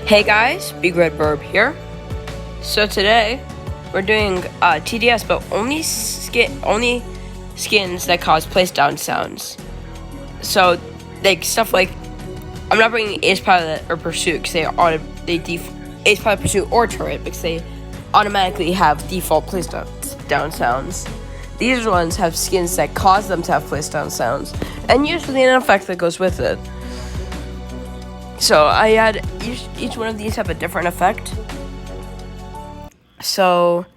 Hey guys, Big Red Burb here. So today we're doing TDS, but only skins that cause placedown sounds. So like stuff like I'm not bringing Ace Pilot or Pursuit because Ace Pilot, Pursuit, or Turret because they automatically have default placedown sounds. These ones have skins that cause them to have placedown sounds, and usually an effect that goes with it. So I had each one of these have a different effect. So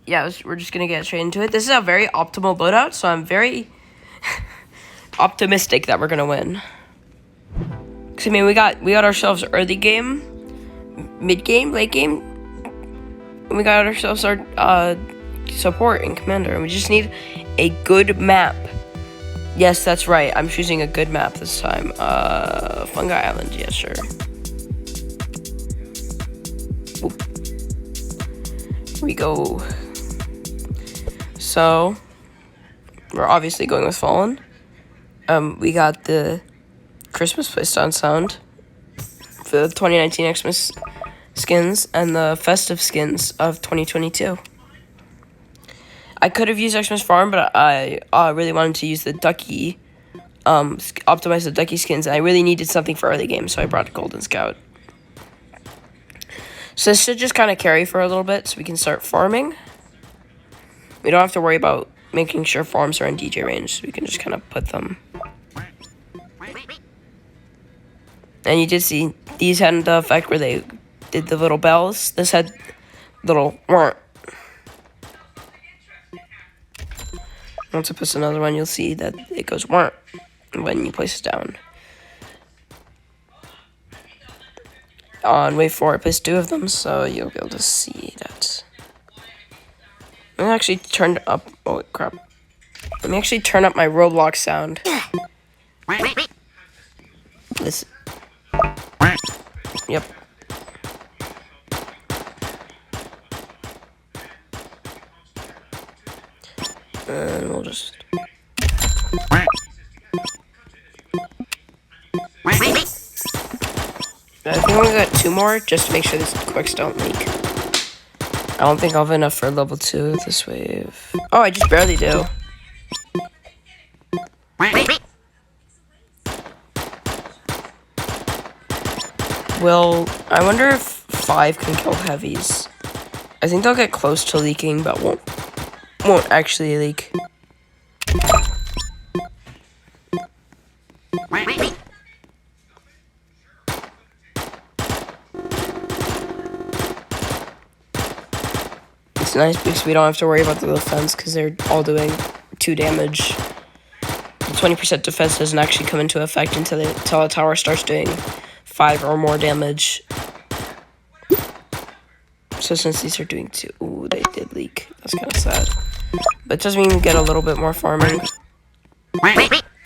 yeah, we're just gonna get straight into it. This is a very optimal loadout, so I'm very optimistic that we're gonna win. Cause I mean we got ourselves early game, mid game, late game, and we got ourselves our support and commander, and we just need a good map. Yes, that's right. I'm choosing a good map this time. Fungi Island. Yeah, sure. Oop. Here we go. So, we're obviously going with Fallen. We got the Christmas placedown sound for the 2019 Xmas skins and the festive skins of 2022. I could have used Xmas Farm, but I really wanted to use the Ducky, optimize the Ducky skins, and I really needed something for early game, so I brought Golden Scout. So this should just kind of carry for a little bit, so we can start farming. We don't have to worry about making sure farms are in DJ range, so we can just kind of put them. And you did see, these had the effect where they did the little bells. This had little... Once I push another one, you'll see that it goes when you place it down. On wave 4, I placed 2 of them, so you'll be able to see that. Let me actually turn up. Oh crap! Let me actually turn up my Roblox sound. This. Yep. And we'll just... I think we got 2 more just to make sure these quicks don't leak. I don't think I'll have enough for level 2 this wave. Oh, I just barely do. Well, I wonder if 5 can kill heavies. I think they'll get close to leaking, but won't actually leak. It's nice because we don't have to worry about the defense because they're all doing 2 damage. The 20% defense doesn't actually come into effect until the tower starts doing 5 or more damage. So since these are doing 2, ooh, they did leak. That's kind of sad. But it doesn't mean we get a little bit more farming.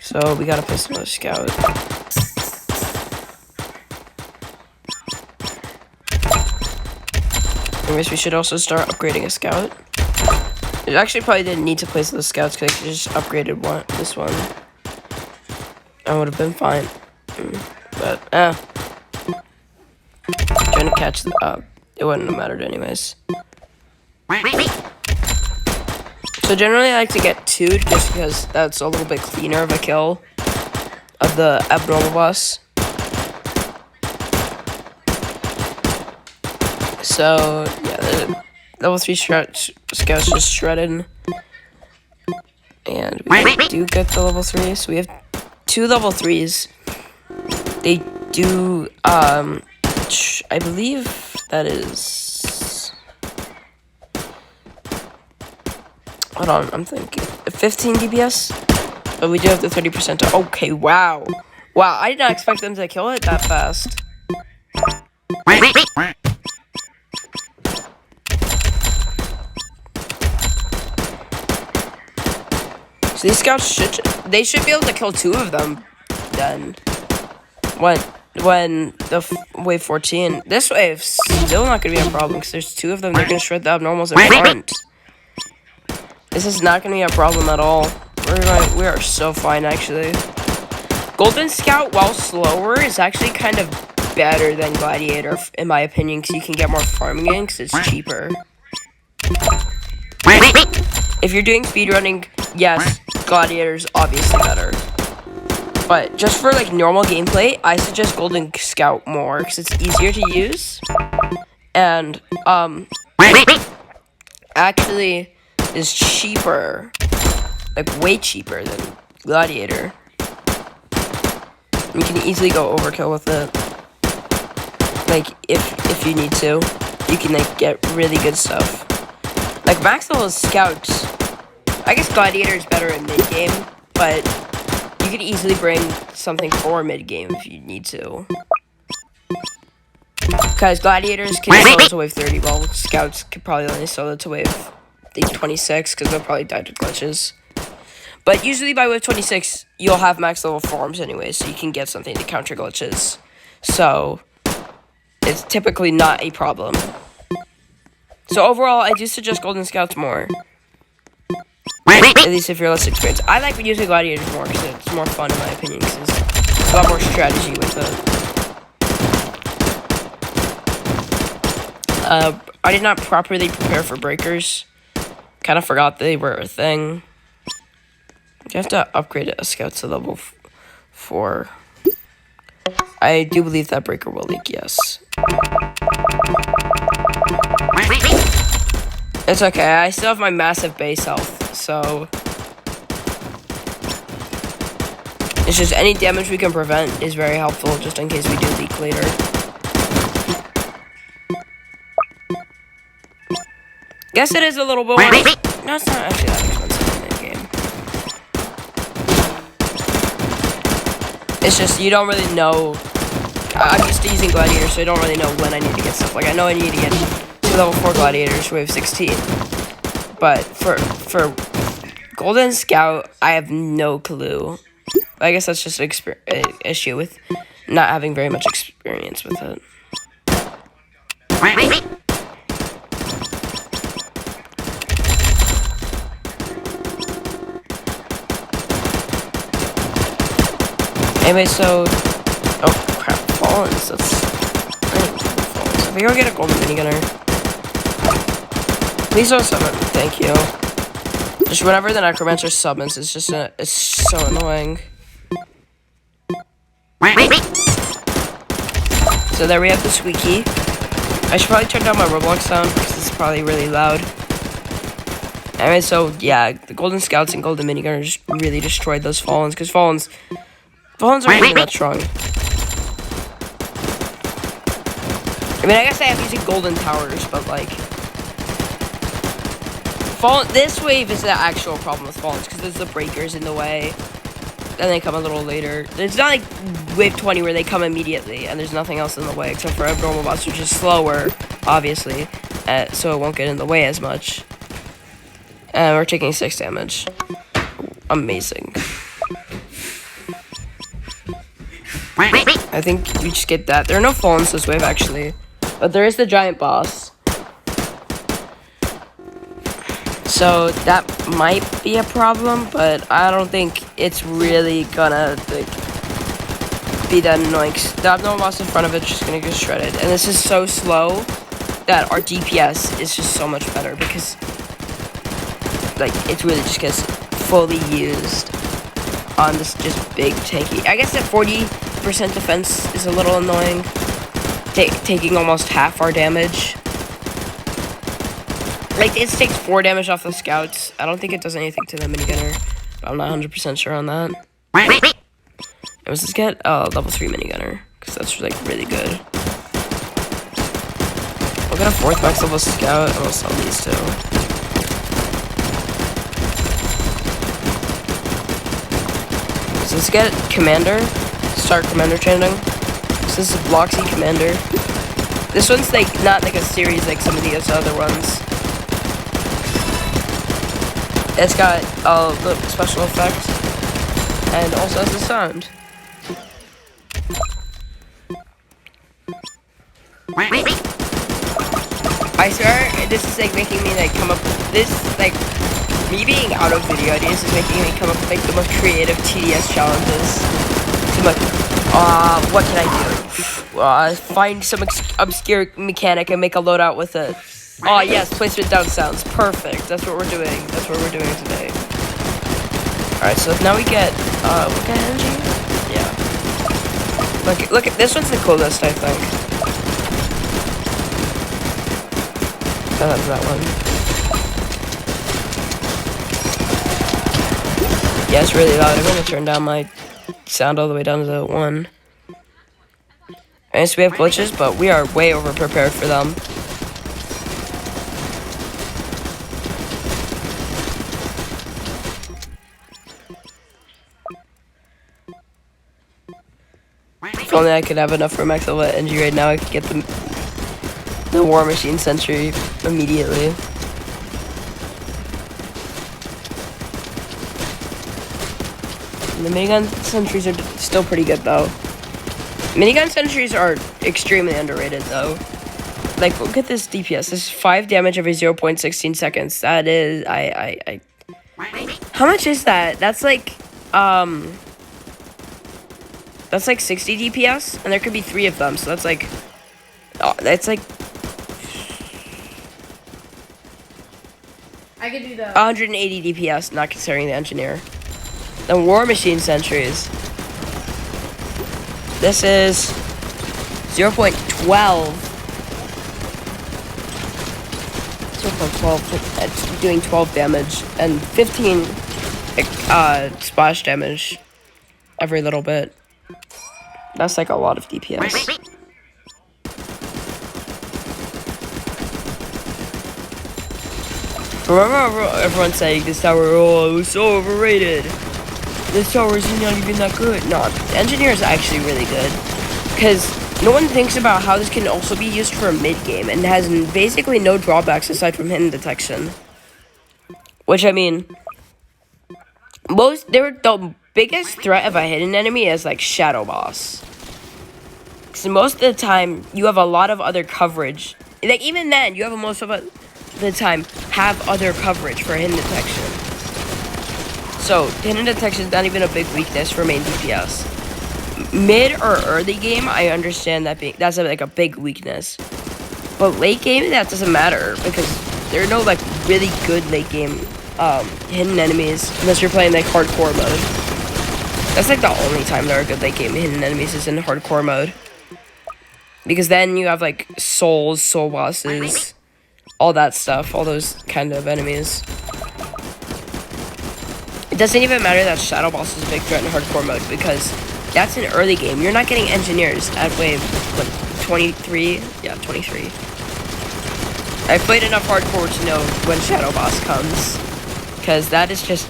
So we gotta place another scout. Anyways, we should also start upgrading a scout. It actually probably didn't need to place those scouts because I could just upgraded this one. I would have been fine. But, trying to catch the, it wouldn't have mattered anyways. So generally I like to get 2 just because that's a little bit cleaner of a kill of the abnormal boss. So yeah, the level 3 scouts just shredded. And we do get the level 3, so we have 2 level 3s. They do, I believe that is... Hold on, I'm thinking. 15 DPS? But we do have the 30%. Okay, wow. Wow, I did not expect them to kill it that fast. So these scouts should be able to kill 2 of them then. When the wave 14. This wave's still not gonna be a problem because there's 2 of them. They're gonna shred the abnormals in front. This is not gonna be a problem at all. We are so fine actually. Golden Scout, while slower, is actually kind of better than Gladiator, in my opinion, because you can get more farming in, because it's cheaper. If you're doing speedrunning, yes, Gladiator's obviously better. But just for like normal gameplay, I suggest Golden Scout more, because it's easier to use. And, actually is cheaper. Like, way cheaper than Gladiator. You can easily go overkill with it. Like, if you need to. You can, like, get really good stuff. Like, max level Scouts. I guess Gladiator is better in mid-game, but you could easily bring something for mid-game if you need to. Because Gladiators can sell it to wave 30, while Scouts could probably only sell it to wave 26, because they'll probably die to glitches. But usually by wave 26, you'll have max level farms anyway, so you can get something to counter glitches. So, it's typically not a problem. So overall, I do suggest Golden Scouts more. At least if you're less experienced. I like using Gladiators more, because it's more fun in my opinion, because there's a lot more strategy with it. I did not properly prepare for breakers. Kind of forgot they were a thing. You have to upgrade a scout to level 4. I do believe that breaker will leak, yes. It's okay, I still have my massive base health, so... It's just any damage we can prevent is very helpful, just in case we do leak later. Guess it is a little bit more... No, it's not actually that expensive in the game. It's just, you don't really know... I'm used to using Gladiators, so I don't really know when I need to get stuff. Like, I know I need to get 2 level 4 Gladiators for wave 16. But for Golden Scout, I have no clue. I guess that's just an issue with not having very much experience with it. Anyway, so... Oh, crap. Fallens. That's... Fallens. If we go get a golden minigunner... Please don't summon. Thank you. Just whenever the Necromancer summons, it's just it's so annoying. So there we have the squeaky. I should probably turn down my Roblox sound, because it's probably really loud. Anyway, so, yeah, the Golden Scouts and Golden Minigunners really destroyed those Fallens, because Fallens aren't even that strong. I mean, I guess I am using Golden Towers, but, like... This wave is the actual problem with Fallens, because there's the breakers in the way. And they come a little later. It's not like wave 20 where they come immediately, and there's nothing else in the way, except for abnormal boss, which is slower, obviously. So it won't get in the way as much. And we're taking 6 damage. Amazing. I think we just get that. There are no Fallens this wave, actually. But there is the giant boss. So that might be a problem, but I don't think it's really gonna like, be that annoying. The abnormal boss in front of it is just gonna get shredded. And this is so slow that our DPS is just so much better because like it really just gets fully used on this just big tanky. I guess that 40% defense is a little annoying. Taking almost half our damage. Like, it takes 4 damage off the scouts. I don't think it does anything to the minigunner, but I'm not 100% sure on that. And let's just get level 3 minigunner, because that's, like, really good. We'll get a 4th max level scout, and we'll sell these two. So let's get commander. Start commander training. So this is Bloxy commander. This one's, like, not, like, a series like some of the other ones. It's got the special effect, and also has the sound. I swear, this is like making me like come up with this, like, me being out of video ideas is making me come up with like the most creative TDS challenges. So I'm like, what can I do? find some obscure mechanic and make a loadout with it. Oh yes, placement down sounds perfect. That's what we're doing. That's what we're doing today. All right, so now we get what kind of energy? Yeah. Look at this one's the coolest, I think. Oh, that's that one. Yeah, it's really loud. I'm gonna turn down my sound all the way down to 1. And so we have glitches, but we are way over prepared for them. If only I could have enough for max level energy right now, I could get the War Machine Sentry immediately. The Minigun Sentries are still pretty good though. Minigun Sentries are extremely underrated though. Like, look at this DPS. This is 5 damage every 0.16 seconds. That is, how much is that? That's like 60 DPS, and there could be 3 of them, so that's like, I could do the 180 DPS, not considering the engineer. The War Machine Sentries. This is 0.12. 0.12. It's doing 12 damage and 15 splash damage every little bit. That's like a lot of DPS. Remember everyone saying this tower, oh, it was so overrated. This tower is not even that good. No, the engineer is actually really good. Because no one thinks about how this can also be used for a mid-game and has basically no drawbacks aside from hidden detection. Which, I mean, the biggest threat of a hidden enemy is like Shadow Boss. Because most of the time, you have a lot of other coverage. Like, even then, you have most of the time have other coverage for hidden detection. So, hidden detection is not even a big weakness for main DPS. Mid or early game, I understand that's like a big weakness. But late game, that doesn't matter because there are no like really good late game hidden enemies unless you're playing like hardcore mode. That's like the only time there are good late game hidden enemies is in hardcore mode. Because then you have like soul bosses, all that stuff, all those kind of enemies. It doesn't even matter that Shadow Boss is a big threat in hardcore mode because that's an early game. You're not getting engineers at wave, what, 23? Yeah, 23. I've played enough hardcore to know when Shadow Boss comes. Because that is just,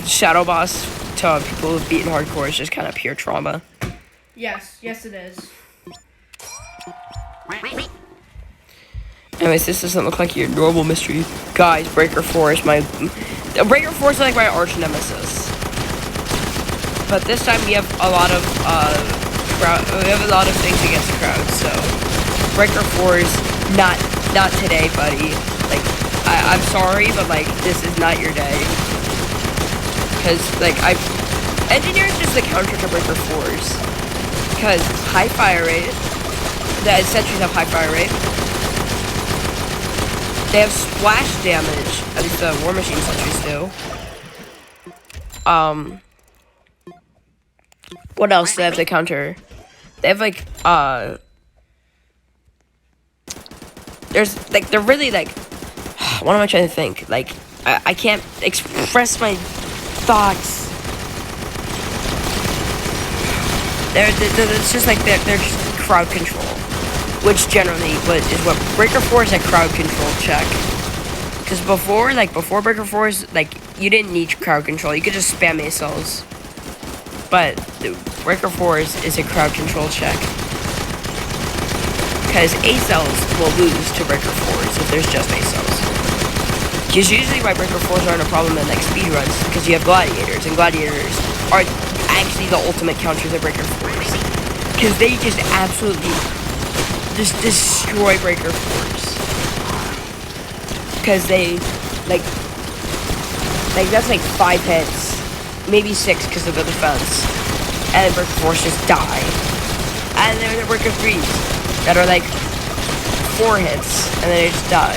Shadow Boss to people who've beaten hardcore is just kind of pure trauma. Yes it is. Anyways, this doesn't look like your normal mystery. Guys, Breaker 4 is Breaker 4 is like my arch nemesis. But this time we have a lot of things against the crowd, so Breaker 4 is not today, buddy. Like, I'm sorry, but like this is not your day. Cause like Engineer is just the counter to Breaker 4s. Cause high fire rate. The sentries have high fire rate. They have splash damage. At least the War Machine sentries do. What else do they have to counter? They have like there's like they're really like what am I trying to think? Like I can't express my thoughts. It's just like they're just crowd control. Which generally is what Breaker 4 is a crowd control check. Because before Breaker 4's, like, you didn't need crowd control. You could just spam A-cells. But Breaker 4 is a crowd control check. Because A-cells will lose to Breaker 4s if there's just A-cells. Because usually why Breaker 4s aren't a problem in, like, speedruns because you have gladiators. And gladiators are actually the ultimate counters of Breaker 4s. Because they just absolutely just destroy Breaker 4s. Because they, like that's like 5 hits. Maybe 6 because of the defense. And then Breaker 4s just die. And And there's a breaker 3s that are like 4 hits, and then they just die.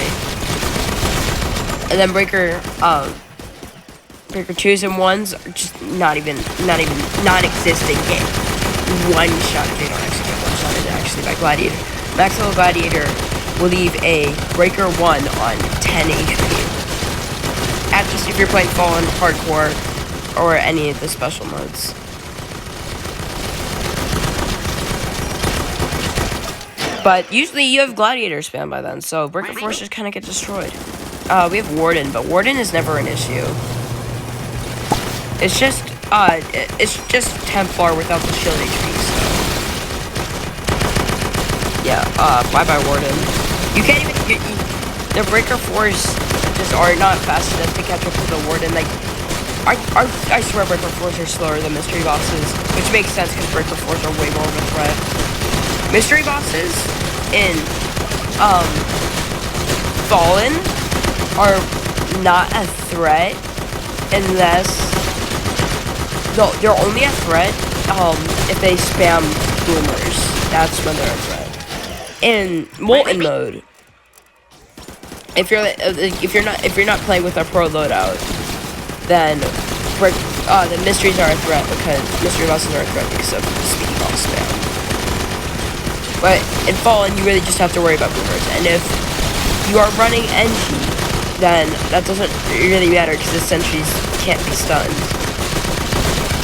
And then breaker 2s and 1s are just not even non-existent game. One shot if they don't actually get one shot. It's actually by Gladiator. Max level Gladiator will leave a breaker 1 on 10 HP. At least if you're playing Fallen, Hardcore, or any of the special modes. But usually you have Gladiator spam by then, so breaker 4s just kind of get destroyed. We have Warden, but Warden is never an issue. It's just Templar without the shield HP, so. Yeah, bye-bye Warden. You can't even, the breaker 4s just are not fast enough to catch up to the Warden. Like, I swear breaker 4s are slower than mystery bosses, which makes sense because breaker 4s are way more of a threat. Mystery bosses in, Fallen are not a threat unless, no, they're only a threat, if they spam boomers. That's when they're a threat. In Molten mode, if you're not playing with a pro loadout, then the mysteries are a threat because mystery bosses are a threat because of speedy boss spam. But in Fallen, you really just have to worry about boomers, and if you are running NG, then that doesn't really matter because the sentries can't be stunned.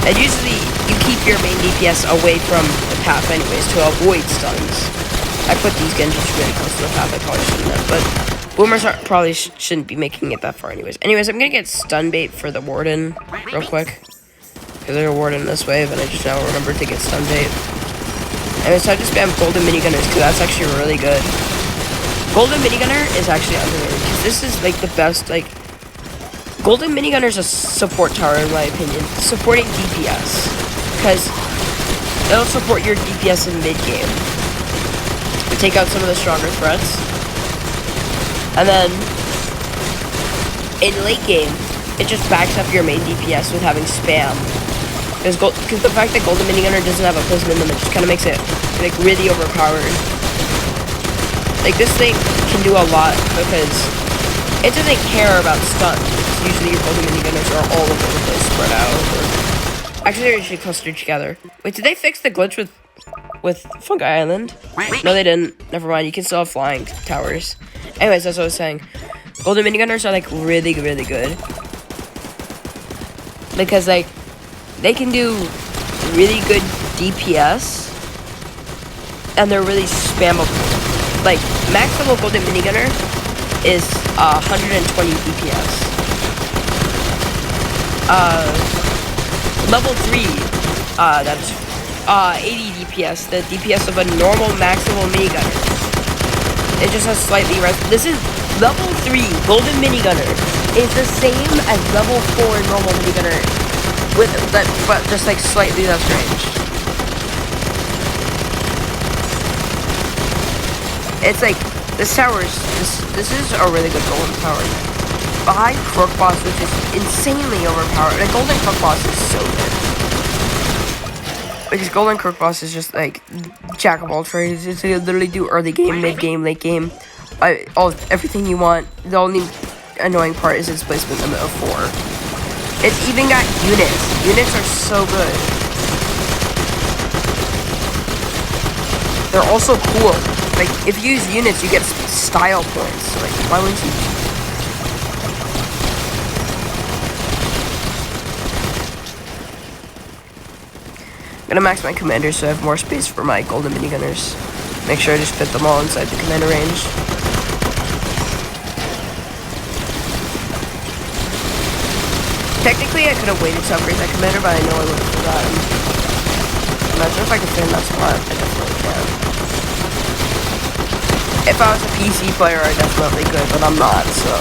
And usually, you keep your main DPS away from the path anyways to avoid stuns. I put these Genjis really close to the path, I probably shouldn't have, but boomers probably shouldn't be making it that far anyways. Anyways, I'm gonna get stun bait for the Warden real quick. Because there's a Warden this wave, and I just now remembered to get stun bait. Anyways, so I just spam Golden Minigunners, because that's actually really good. Golden Minigunner is actually underrated, because this is like the best, like, Golden Minigunner is a support tower in my opinion, supporting DPS, because it'll support your DPS in mid-game, to take out some of the stronger threats, and then, in late game, it just backs up your main DPS with having spam, because the fact that Golden Minigunner doesn't have a placement limit just kind of makes it, like, really overpowered. Like, this thing can do a lot because it doesn't care about stuns. Usually your Golden Minigunners are all over the place, spread out. Actually, they're usually clustered together. Wait, did they fix the glitch with Fungi Island? No, they didn't. Never mind, you can still have flying towers. Anyways, that's what I was saying. Golden Minigunners are, like, really, really good. Because, like, they can do really good DPS. And they're really spammable. Like, max level Golden Minigunner is 120 DPS. Level 3, that's 80 DPS, the DPS of a normal max level minigunner. It just has slightly this is level 3 Golden Minigunner is the same as level 4 normal minigunner with that, but just like slightly less range. It's like, this tower is, this is a really good golden tower. Behind Crook Boss, which is insanely overpowered. The Golden Crook Boss is so good. Because Golden Crook Boss is just like, jack of all trades. It's literally do early game, mid game, late game. Everything you want. The only annoying part is its placement limit of 4. It's even got units. Units are so good. They're also cool. Like, if you use units, you get style points. So, like, why wouldn't you? I'm gonna max my commanders so I have more space for my Golden Minigunners. Make sure I just fit them all inside the commander range. Technically, I could have waited to upgrade that commander, but I know I would have forgotten. Imagine if I could fit in that spot. I definitely can. If I was a PC player, I definitely could, but I'm not, so.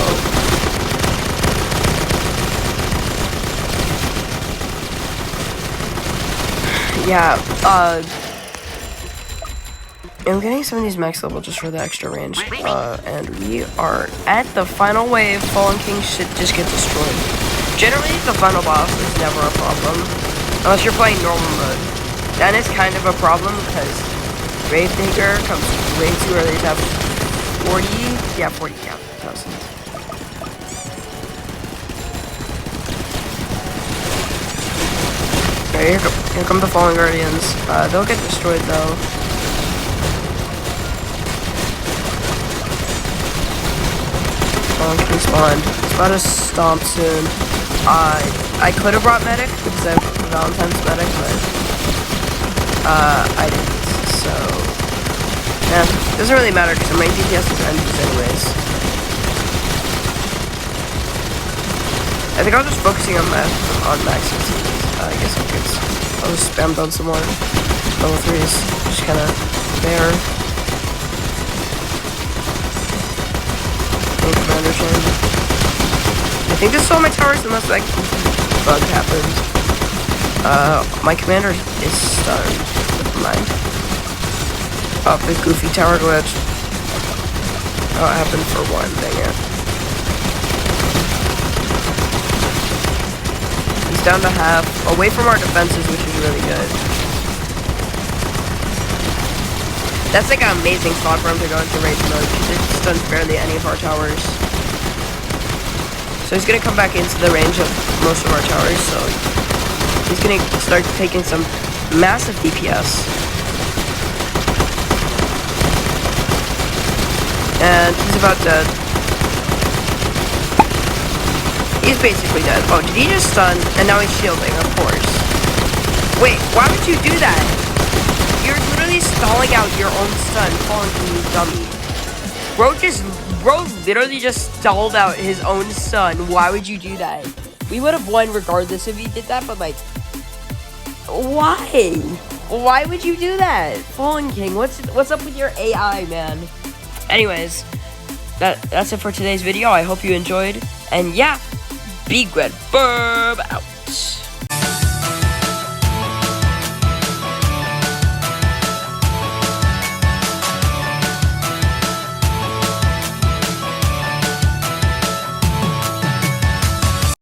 Yeah, I'm getting some of these max level just for the extra range. And we are at the final wave. Fallen King should just get destroyed. Generally, the final boss is never a problem. Unless you're playing normal mode. Then it's kind of a problem because Gravedigger comes way too early to have 40. Yeah, 40 thousand. Okay, here come the Fallen Guardians. They'll get destroyed though. Fallen King spawned. It's about to stomp soon. I could have brought medic because I have Valentine's medic, but I didn't. So yeah, doesn't really matter because my TDS is ended anyways. I think I was just focusing on max TDS. I guess I'll just spam down some more level 3s, just kind of there. Commander chain. I think this is all my towers unless that bug happened. My commander is stunned. Never mind. Oh, the goofy tower glitch. Oh, it happened for one, dang it. He's down to half, away from our defenses, which is really good. That's like an amazing spot for him to go into rage mode, because it stuns barely any of our towers. So he's gonna come back into the range of most of our towers, so he's gonna start taking some massive DPS. And he's about dead. He's basically dead. Oh, did he just stun? And now he's shielding, of course. Wait, why would you do that? You're literally stalling out your own stun, Fallen King, you dummy. Bro literally just stalled out his own stun. Why would you do that? We would have won regardless if he did that, but like, why? Why would you do that? Fallen King, what's up with your AI, man? Anyways, that's it for today's video. I hope you enjoyed. And yeah, be good. Burb out.